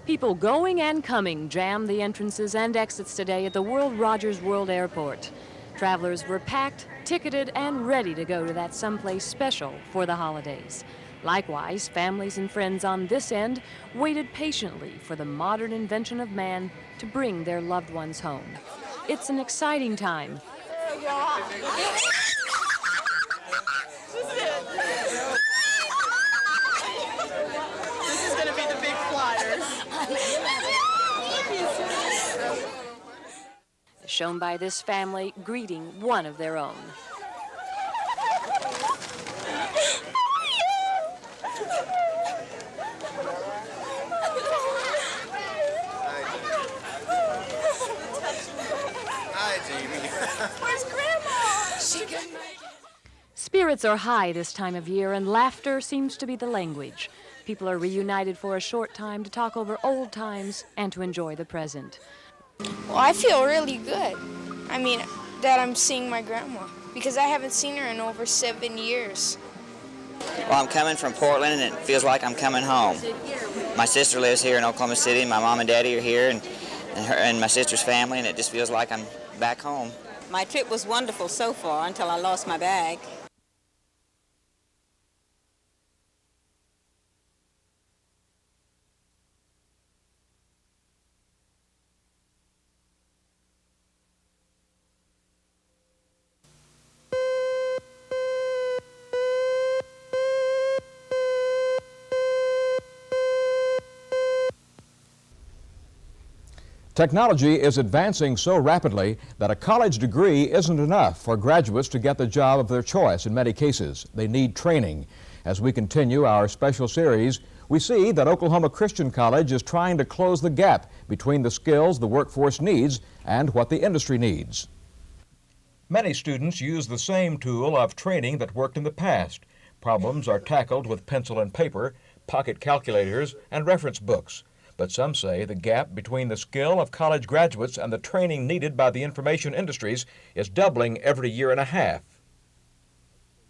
People going and coming jammed the entrances and exits today at the World Rogers World Airport. Travelers were packed, ticketed, and ready to go to that someplace special for the holidays. Likewise, families and friends on this end waited patiently for the modern invention of man to bring their loved ones home. It's an exciting time. This is going to be the big flyers. Shown by this family greeting one of their own. Hi, Jamie. Where's Grandma? She couldn't make it. Spirits are high this time of year, and laughter seems to be the language. People are reunited for a short time to talk over old times and to enjoy the present. Well, I feel really good. I mean, that I'm seeing my grandma, because I haven't seen her in over 7 years. Well, I'm coming from Portland, and it feels like I'm coming home. My sister lives here in Oklahoma City. My mom and daddy are here, and her and my sister's family, and it just feels like I'm back home. My trip was wonderful so far until I lost my bag. Technology is advancing so rapidly that a college degree isn't enough for graduates to get the job of their choice in many cases. They need training. As we continue our special series, we see that Oklahoma Christian College is trying to close the gap between the skills the workforce needs and what the industry needs. Many students use the same tool of training that worked in the past. Problems are tackled with pencil and paper, pocket calculators, and reference books. But some say the gap between the skill of college graduates and the training needed by the information industries is doubling every year and a half.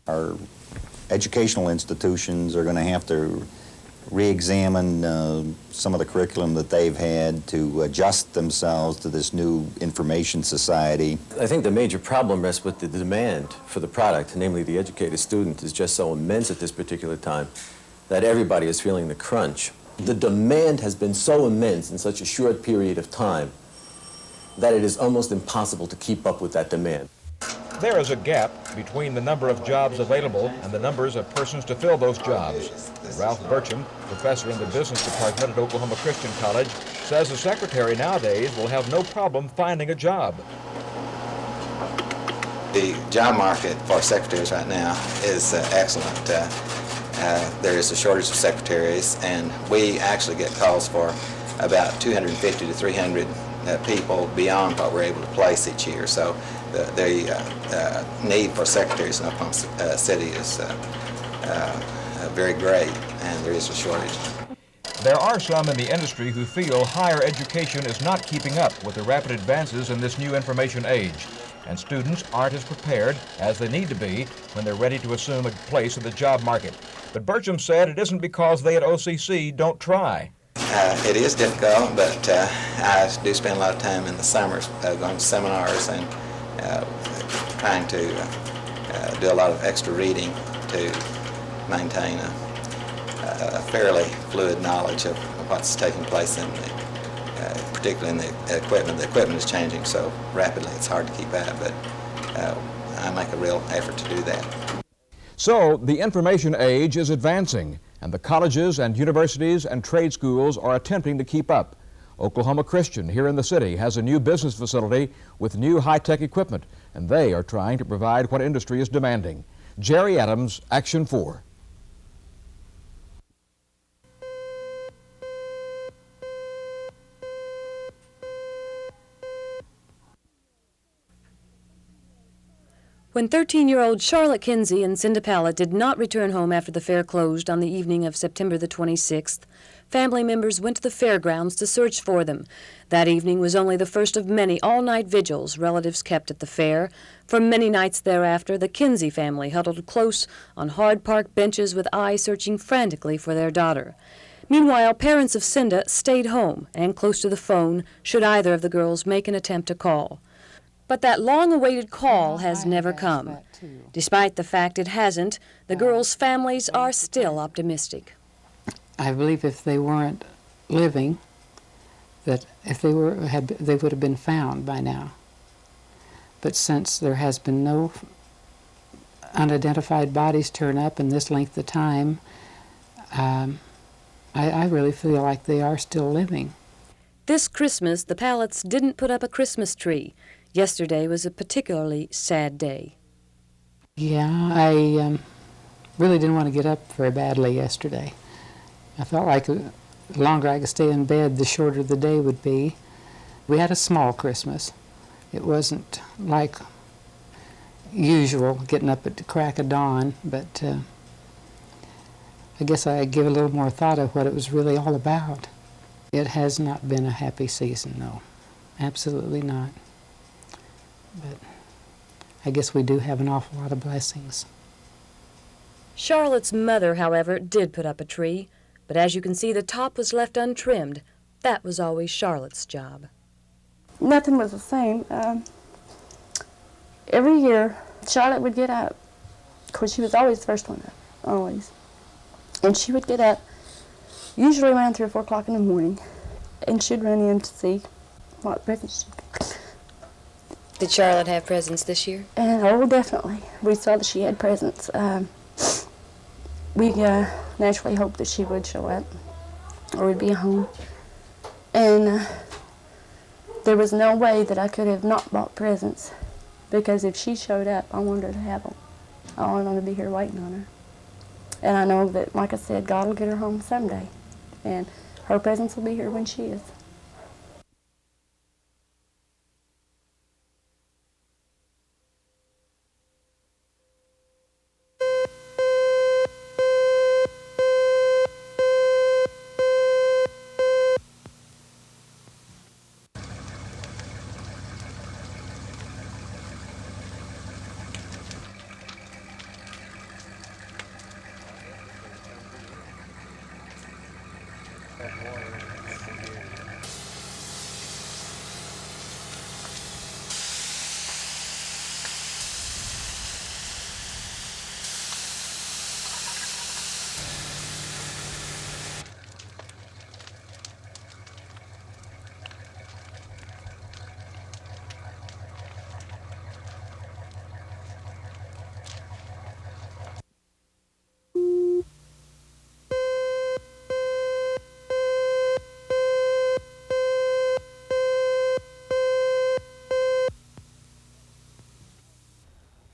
Our educational institutions are going to have to re-examine some of the curriculum that they've had to adjust themselves to this new information society. I think the major problem rests with the demand for the product, namely the educated student, is just so immense at this particular time that everybody is feeling the crunch. The demand has been so immense in such a short period of time that it is almost impossible to keep up with that demand. There is a gap between the number of jobs available and the numbers of persons to fill those jobs. Ralph Burcham, professor in the business department at Oklahoma Christian College, says the secretary nowadays will have no problem finding a job. The job market for secretaries right now is excellent. There is a shortage of secretaries, and we actually get calls for about 250 to 300 people beyond what we're able to place each year. So the need for secretaries in Oklahoma City is very great, and there is a shortage. There are some in the industry who feel higher education is not keeping up with the rapid advances in this new information age, and students aren't as prepared as they need to be when they're ready to assume a place in the job market. But Burcham said it isn't because they at OCC don't try. It is difficult, but I do spend a lot of time in the summers going to seminars and trying to do a lot of extra reading to maintain a fairly fluid knowledge of what's taking place in the, particularly in the equipment. The equipment is changing so rapidly it's hard to keep up, but I make a real effort to do that. So the information age is advancing, and the colleges and universities and trade schools are attempting to keep up. Oklahoma Christian here in the city has a new business facility with new high-tech equipment, and they are trying to provide what industry is demanding. Jerry Adams, Action 4. When 13-year-old Charlotte Kinsey and Cinda Pallete did not return home after the fair closed on the evening of September the 26th, family members went to the fairgrounds to search for them. That evening was only the first of many all-night vigils relatives kept at the fair. For many nights thereafter, the Kinsey family huddled close on hard park benches with eyes searching frantically for their daughter. Meanwhile, parents of Cinda stayed home and close to the phone should either of the girls make an attempt to call. But that long-awaited call has never come. Despite the fact it hasn't, the girls' families are still optimistic. I believe if they weren't living, that if they were, they would have been found by now. But since there has been no unidentified bodies turn up in this length of time, I really feel like they are still living. This Christmas, the Palletes didn't put up a Christmas tree. Yesterday was a particularly sad day. Yeah, I really didn't want to get up very badly yesterday. I felt like the longer I could stay in bed, the shorter the day would be. We had a small Christmas. It wasn't like usual getting up at the crack of dawn, but I guess I give a little more thought of what it was really all about. It has not been a happy season, no. Absolutely not. But I guess we do have an awful lot of blessings. Charlotte's mother, however, did put up a tree, but as you can see, the top was left untrimmed. That was always Charlotte's job. Nothing was the same. Every year, Charlotte would get up. Of course, she was always the first one up, always. And she would get up, usually around 3 or 4 o'clock in the morning, and she'd run in to see what presents she'd got. Did Charlotte have presents this year? Oh, definitely. We saw that she had presents. We naturally hoped that she would show up or would be home. And there was no way that I could have not bought presents, because if she showed up, I wanted her to have them. I wanted them to be here waiting on her. And I know that, like I said, God will get her home someday, and her presents will be here when she is.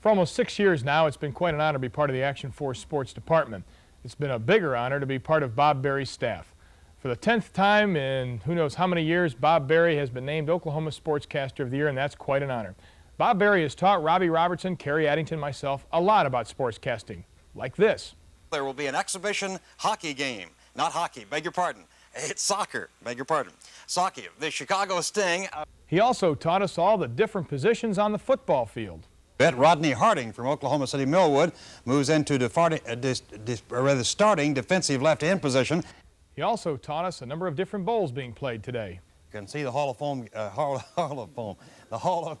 For almost 6 years now, it's been quite an honor to be part of the Action Force Sports Department. It's been a bigger honor to be part of Bob Berry's staff. For the 10th time in who knows how many years, Bob Berry has been named Oklahoma Sportscaster of the Year, and that's quite an honor. Bob Berry has taught Robbie Robertson, Kerry Addington, and myself a lot about sportscasting, like this. There will be an exhibition hockey game. Not hockey, beg your pardon. It's soccer, beg your pardon. Soccer, the Chicago Sting. He also taught us all the different positions on the football field. Bet Rodney Harding from Oklahoma City Millwood moves into starting defensive left end position. He also taught us a number of different bowls being played today. You can see the Hall of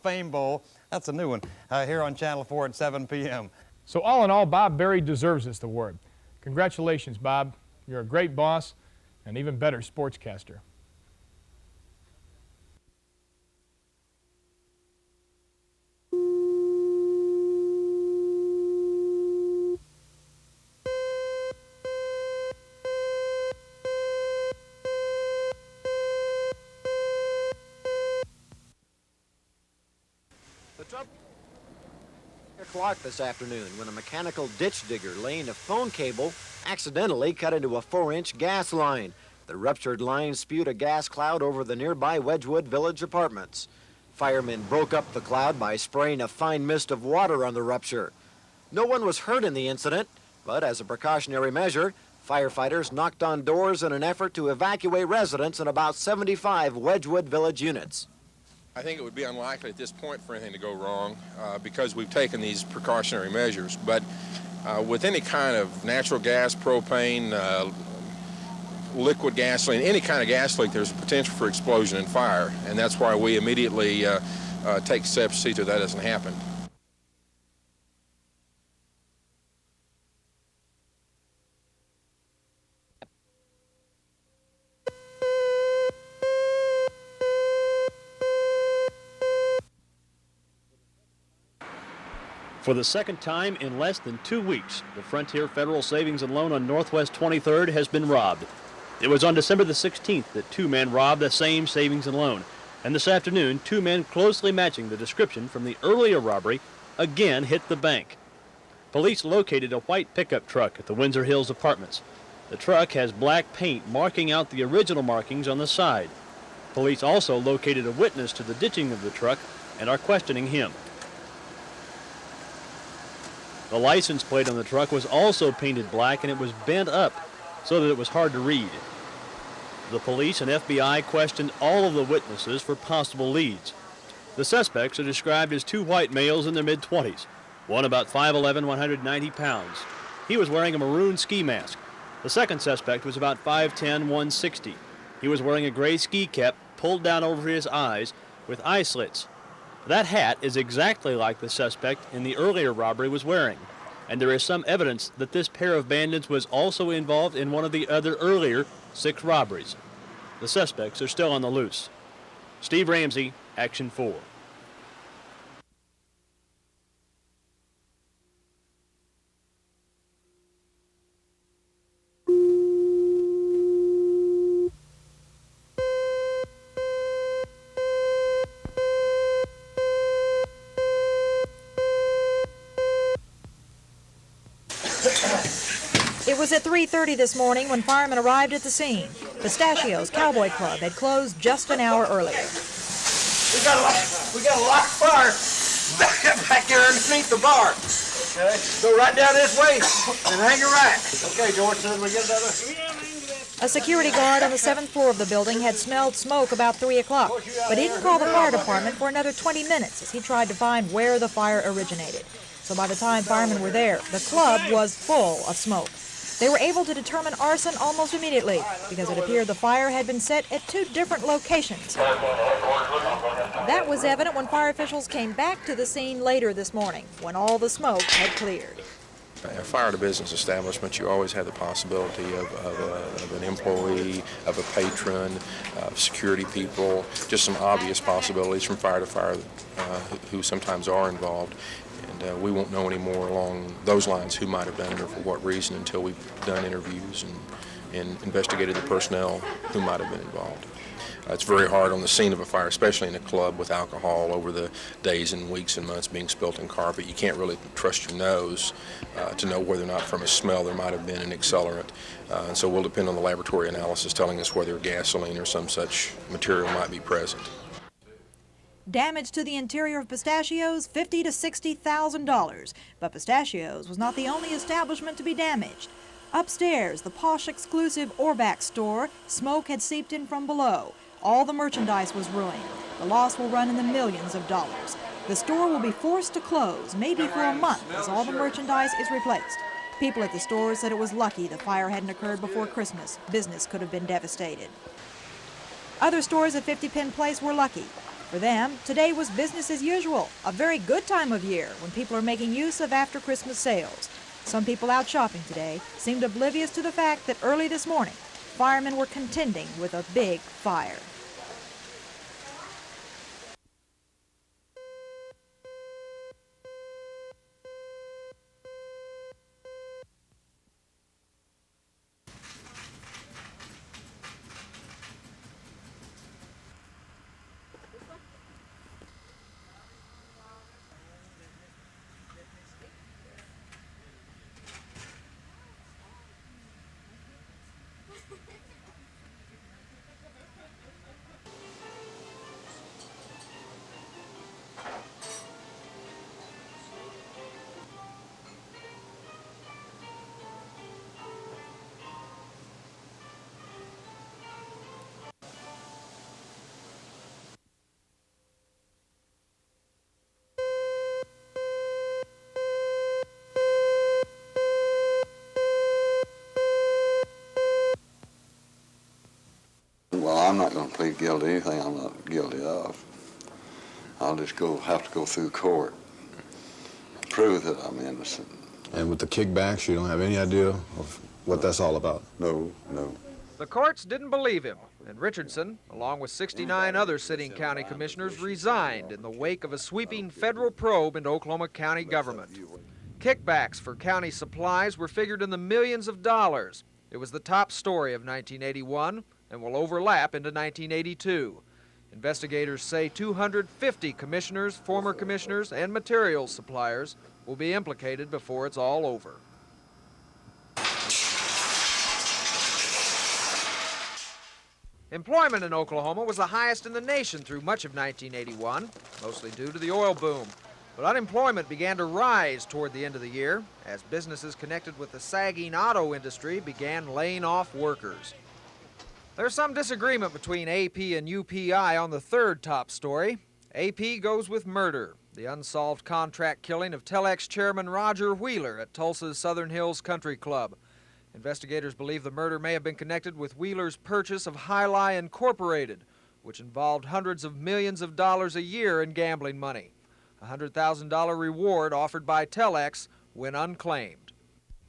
Fame Bowl. That's a new one here on Channel 4 at 7 p.m. So all in all, Bob Berry deserves this award. Congratulations, Bob. You're a great boss and even better sportscaster. O'clock this afternoon when a mechanical ditch digger laying a phone cable accidentally cut into a 4-inch gas line. The ruptured line spewed a gas cloud over the nearby Wedgewood Village apartments. Firemen broke up the cloud by spraying a fine mist of water on the rupture. No one was hurt in the incident, but as a precautionary measure, firefighters knocked on doors in an effort to evacuate residents in about 75 Wedgewood Village units. I think it would be unlikely at this point for anything to go wrong because we've taken these precautionary measures. But with any kind of natural gas, propane, liquid gasoline, any kind of gas leak, there's a potential for explosion and fire, and that's why we immediately take steps to see that doesn't happen. For the second time in less than 2 weeks, the Frontier Federal Savings and Loan on Northwest 23rd has been robbed. It was on December the 16th that 2 men robbed the same savings and loan. And this afternoon, 2 men closely matching the description from the earlier robbery again hit the bank. Police located a white pickup truck at the Windsor Hills Apartments. The truck has black paint marking out the original markings on the side. Police also located a witness to the ditching of the truck and are questioning him. The license plate on the truck was also painted black, and it was bent up so that it was hard to read. The police and FBI questioned all of the witnesses for possible leads. The suspects are described as 2 white males in their mid-20s, one about 5'11", 190 pounds. He was wearing a maroon ski mask. The second suspect was about 5'10", 160. He was wearing a gray ski cap pulled down over his eyes with eye slits. That hat is exactly like the suspect in the earlier robbery was wearing, and there is some evidence that this pair of bandits was also involved in one of the other earlier 6 robberies. The suspects are still on the loose. Steve Ramsey, Action 4. It was at 3:30 this morning when firemen arrived at the scene. Pistachios Cowboy Club had closed just an hour earlier. We got a lot of fire back there underneath the bar. Okay, go right down this way and hang a right. Okay, George, so we get another. A security guard on the 7th floor of the building had smelled smoke about 3 o'clock, but he didn't call the fire department for another 20 minutes as he tried to find where the fire originated. So by the time firemen were there, the club was full of smoke. They were able to determine arson almost immediately because it appeared the fire had been set at 2 different locations. That was evident when fire officials came back to the scene later this morning, when all the smoke had cleared. A fire at a business establishment, you always have the possibility of an employee, of a patron, of security people, just some obvious possibilities from fire to fire who sometimes are involved. And we won't know any more along those lines who might have done it or for what reason until we've done interviews and investigated the personnel who might have been involved. It's very hard on the scene of a fire, especially in a club with alcohol over the days and weeks and months being spilt in carpet. You can't really trust your nose to know whether or not from a smell there might have been an accelerant. And so we'll depend on the laboratory analysis telling us whether gasoline or some such material might be present. Damage to the interior of Pistachios, $50,000 to $60,000. But Pistachios was not the only establishment to be damaged. Upstairs, the posh exclusive Orback store, smoke had seeped in from below. All the merchandise was ruined. The loss will run in the millions of dollars. The store will be forced to close, maybe for a month, as all the merchandise is replaced. People at the store said it was lucky the fire hadn't occurred before Christmas. Business could have been devastated. Other stores at 50 Penn Place were lucky. For them, today was business as usual, a very good time of year when people are making use of after-Christmas sales. Some people out shopping today seemed oblivious to the fact that early this morning, firemen were contending with a big fire. I'm not going to plead guilty to anything I'm not guilty of. I'll just have to go through court, prove that I'm innocent. And with the kickbacks, you don't have any idea of what that's all about? No, no. The courts didn't believe him, and Richardson, along with 69 other sitting county commissioners, resigned in the wake of a sweeping federal probe into Oklahoma County government. Kickbacks for county supplies were figured in the millions of dollars. It was the top story of 1981 and will overlap into 1982. Investigators say 250 commissioners, former commissioners, and materials suppliers will be implicated before it's all over. Employment in Oklahoma was the highest in the nation through much of 1981, mostly due to the oil boom. But unemployment began to rise toward the end of the year as businesses connected with the sagging auto industry began laying off workers. There's some disagreement between AP and UPI on the third top story. AP goes with murder, the unsolved contract killing of Telex chairman Roger Wheeler at Tulsa's Southern Hills Country Club. Investigators believe the murder may have been connected with Wheeler's purchase of High Incorporated, which involved hundreds of millions of dollars a year in gambling money. A $100,000 reward offered by Telex went unclaimed.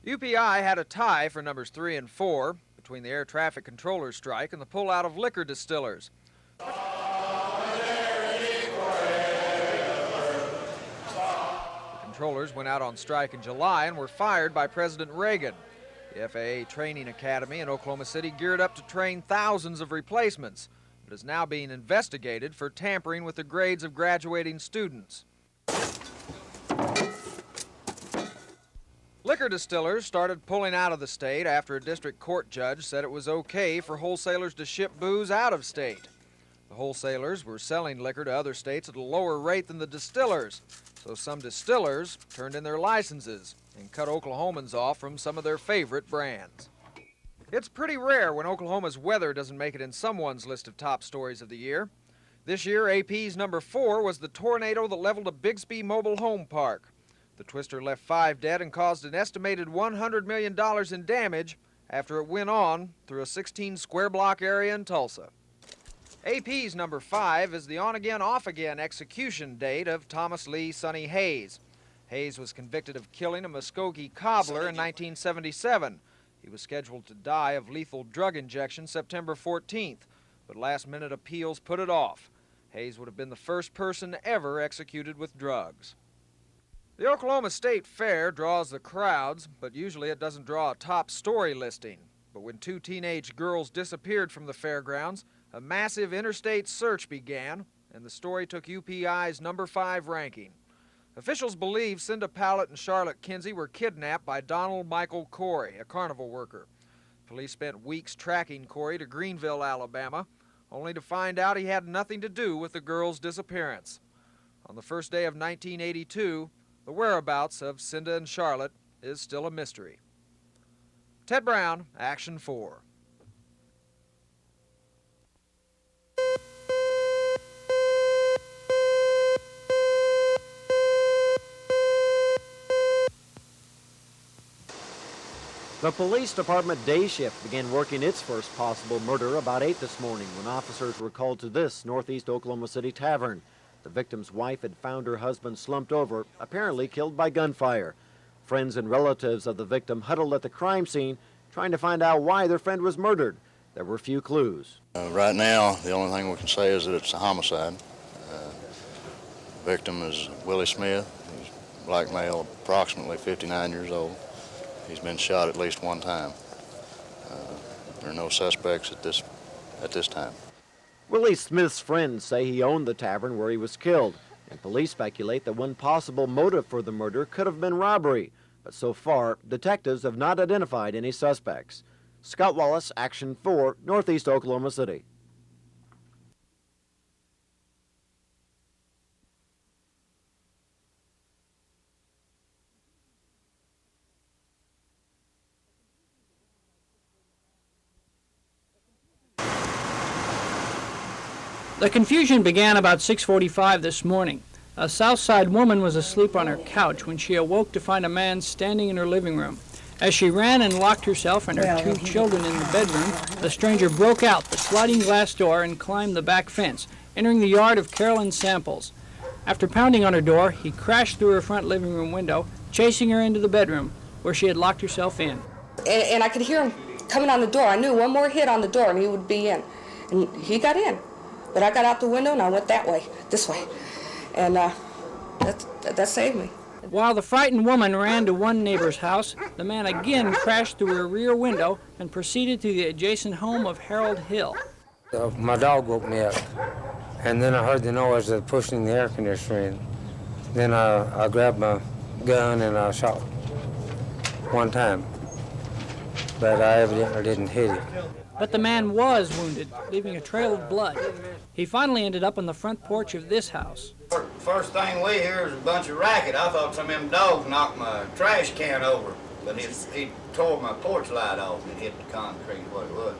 UPI had a tie for numbers 3 and 4 between the air traffic controllers strike and the pullout of liquor distillers. The controllers went out on strike in July and were fired by President Reagan. The FAA Training Academy in Oklahoma City geared up to train thousands of replacements, but is now being investigated for tampering with the grades of graduating students. Liquor distillers started pulling out of the state after a district court judge said it was okay for wholesalers to ship booze out of state. The wholesalers were selling liquor to other states at a lower rate than the distillers, so some distillers turned in their licenses and cut Oklahomans off from some of their favorite brands. It's pretty rare when Oklahoma's weather doesn't make it in someone's list of top stories of the year. This year, AP's number 4 was the tornado that leveled a Bixby mobile home park. The twister left 5 dead and caused an estimated $100 million in damage after it went on through a 16 square block area in Tulsa. AP's number 5 is the on-again, off-again execution date of Thomas Lee Sonny Hayes. Hayes was convicted of killing a Muskogee cobbler in 1977. He was scheduled to die of lethal drug injection September 14th, but last-minute appeals put it off. Hayes would have been the first person ever executed with drugs. The Oklahoma State Fair draws the crowds, but usually it doesn't draw a top story listing. But when 2 teenage girls disappeared from the fairgrounds, a massive interstate search began, and the story took UPI's number 5 ranking. Officials believe Cinda, Pallete, and Charlotte Kinsey were kidnapped by Donald Michael Corey, a carnival worker. Police spent weeks tracking Corey to Greenville, Alabama, only to find out he had nothing to do with the girls' disappearance. On the first day of 1982, the whereabouts of Cinda and Charlotte is still a mystery. Ted Brown, Action 4. The police department day shift began working its first possible murder about 8 this morning when officers were called to this northeast Oklahoma City tavern. The victim's wife had found her husband slumped over, apparently killed by gunfire. Friends and relatives of the victim huddled at the crime scene, trying to find out why their friend was murdered. There were few clues. Right now, the only thing we can say is that it's a homicide. The victim is Willie Smith. He's a black male, approximately 59 years old. He's been shot at least one time. There are no suspects at this time. Willie Smith's friends say he owned the tavern where he was killed, and police speculate that one possible motive for the murder could have been robbery. But so far, detectives have not identified any suspects. Scott Wallace, Action 4, Northeast Oklahoma City. The confusion began about 6:45 this morning. A Southside woman was asleep on her couch when she awoke to find a man standing in her living room. As she ran and locked herself and her two children in the bedroom, the stranger broke out the sliding glass door and climbed the back fence, entering the yard of Carolyn Samples. After pounding on her door, he crashed through her front living room window, chasing her into the bedroom, where she had locked herself in. And I could hear him coming on the door. I knew one more hit on the door and he would be in. And he got in. But I got out the window and I went that way, this way. And that saved me. While the frightened woman ran to one neighbor's house, the man again crashed through her rear window and proceeded to the adjacent home of Harold Hill. My dog woke me up, and then I heard the noise of pushing the air conditioner in. Then I grabbed my gun and I shot one time, but I evidently didn't hit him. But the man was wounded, leaving a trail of blood. He finally ended up on the front porch of this house. First thing we hear is a bunch of racket. I thought some of them dogs knocked my trash can over, but he tore my porch light off and hit the concrete, what it was.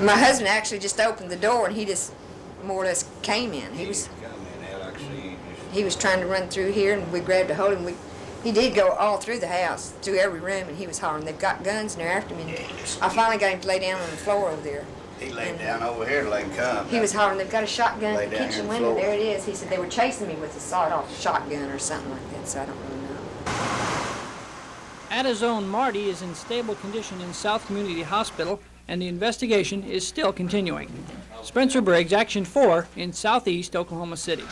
My husband actually just opened the door and he just more or less came in. He was trying to run through here and we grabbed a hold of him. He did go all through the house, through every room, and he was hollering, they've got guns and they're after me. And I finally got him to lay down on the floor over there. He laid down over here to let him come. He was hollering, they've got a shotgun at the kitchen window. There it is. He said they were chasing me with a sawed-off shotgun or something like that, so I don't really know. Ada's own Marty is in stable condition in South Community Hospital, and the investigation is still continuing. Spencer Briggs, Action 4 in Southeast Oklahoma City.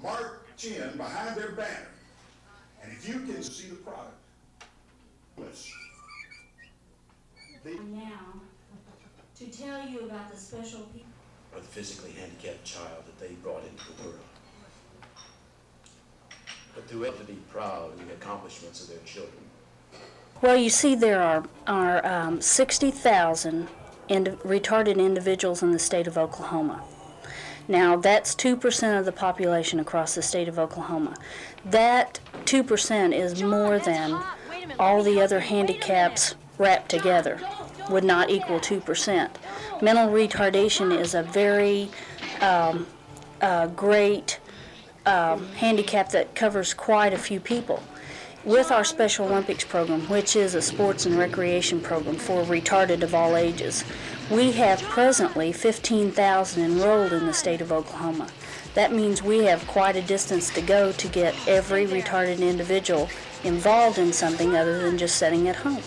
Mark chin behind their banner, and if you can see the product, now to tell you about the special people or the physically handicapped child that they brought into the world. But through it to be proud of the accomplishments of their children. Well, you see, there are 60,000 retarded individuals in the state of Oklahoma. Now, that's 2% of the population across the state of Oklahoma. That 2% is more than all the other handicaps wrapped together, would not equal 2%. Mental retardation is a very great handicap that covers quite a few people. With our Special Olympics program, which is a sports and recreation program for retarded of all ages, we have presently 15,000 enrolled in the state of Oklahoma. That means we have quite a distance to go to get every retarded individual involved in something other than just sitting at home.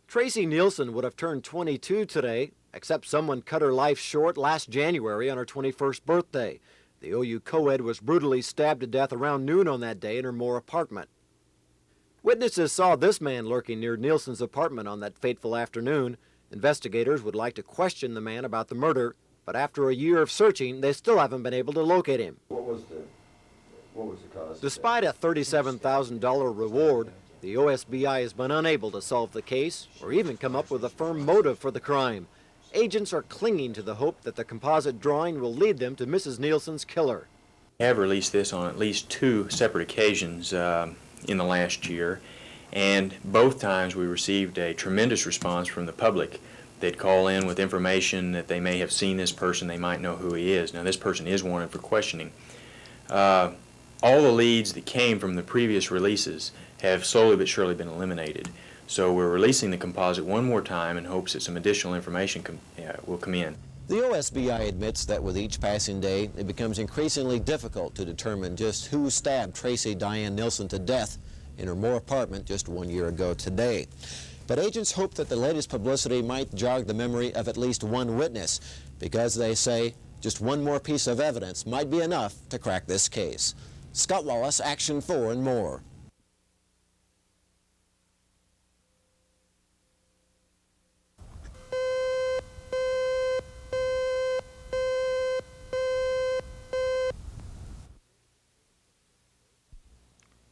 Tracey Nielsen would have turned 22 today, except someone cut her life short last January on her 21st birthday. The OU co-ed was brutally stabbed to death around noon on that day in her Moore apartment. Witnesses saw this man lurking near Nielsen's apartment on that fateful afternoon. Investigators would like to question the man about the murder, but after a year of searching, they still haven't been able to locate him. What was the cause? Despite a $37,000 reward, the OSBI has been unable to solve the case or even come up with a firm motive for the crime. Agents are clinging to the hope that the composite drawing will lead them to Mrs. Nielsen's killer. We have released this on at least 2 separate occasions in the last year, and both times we received a tremendous response from the public. They'd call in with information that they may have seen this person, they might know who he is. Now, this person is wanted for questioning. All the leads that came from the previous releases have slowly but surely been eliminated. So we're releasing the composite one more time in hopes that some additional information will come in. The OSBI admits that with each passing day, it becomes increasingly difficult to determine just who stabbed Tracey Diane Nielsen to death in her Moore apartment just 1 year ago today. But agents hope that the latest publicity might jog the memory of at least one witness, because they say just one more piece of evidence might be enough to crack this case. Scott Wallace, Action 4 and more.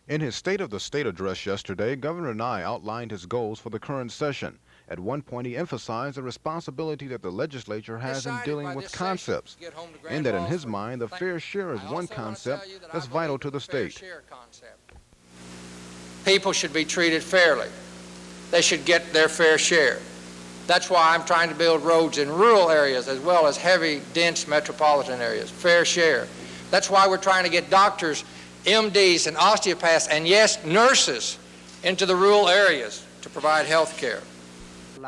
In his State of the State address yesterday, Governor Nigh outlined his goals for the current session. At one point, he emphasized the responsibility that the legislature has in dealing with concepts, and that in his mind, the fair share is one concept that's vital to the state. People should be treated fairly. They should get their fair share. That's why I'm trying to build roads in rural areas as well as heavy, dense metropolitan areas. Fair share. That's why we're trying to get doctors, MDs, and osteopaths, and yes, nurses, into the rural areas to provide health care.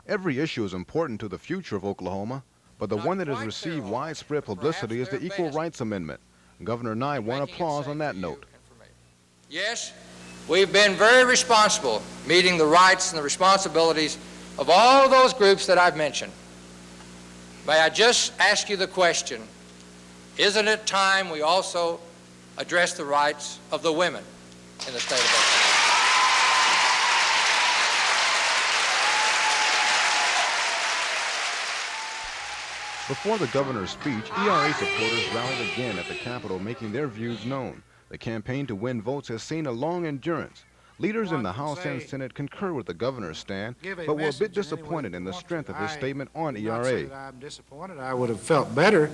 Every issue is important to the future of Oklahoma, but the one that has received widespread publicity is the Equal Rights Amendment. Governor Nigh won applause on that note. Yes, we've been very responsible meeting the rights and the responsibilities of all those groups that I've mentioned. May I just ask you the question, isn't it time we also address the rights of the women in the state of Oklahoma? Before the governor's speech, ERA supporters rallied again at the Capitol, making their views known. The campaign to win votes has seen a long endurance. Leaders in the House and Senate concur with the governor's stand, but were a bit disappointed in the strength of his statement on ERA. I'm disappointed. I would have felt better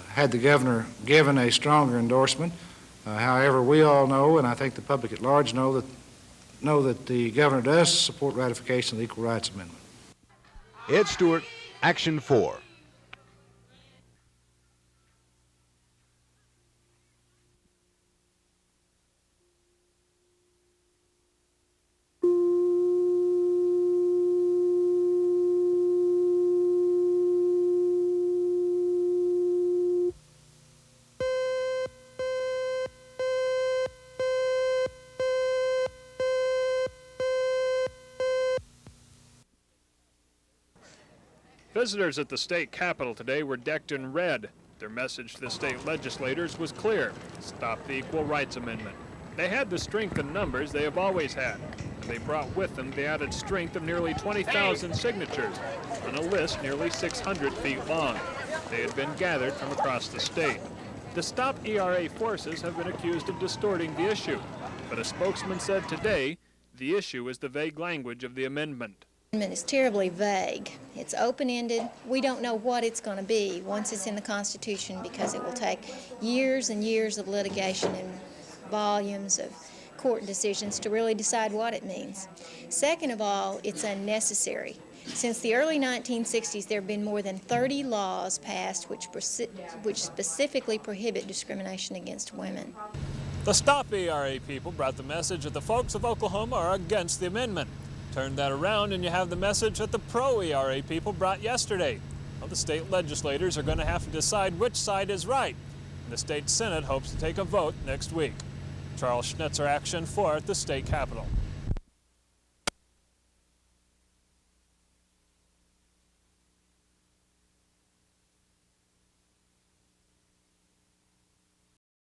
had the governor given a stronger endorsement. However, we all know, and I think the public at large know that the governor does support ratification of the Equal Rights Amendment. Ed Stewart, Action 4. Visitors at the state capitol today were decked in red. Their message to the state legislators was clear: stop the Equal Rights Amendment. They had the strength and numbers they have always had, and they brought with them the added strength of nearly 20,000 signatures on a list nearly 600 feet long. They had been gathered from across the state. The Stop ERA forces have been accused of distorting the issue, but a spokesman said today the issue is the vague language of the amendment. It's terribly vague. It's open-ended. We don't know what it's going to be once it's in the Constitution, because it will take years and years of litigation and volumes of court decisions to really decide what it means. Second of all, it's unnecessary. Since the early 1960s, there have been more than 30 laws passed which specifically prohibit discrimination against women. The Stop ERA people brought the message that the folks of Oklahoma are against the amendment. Turn that around and you have the message that the pro-ERA people brought yesterday. Well, the state legislators are going to have to decide which side is right. And the state Senate hopes to take a vote next week. Charles Schnitzer, Action 4 at the state capitol.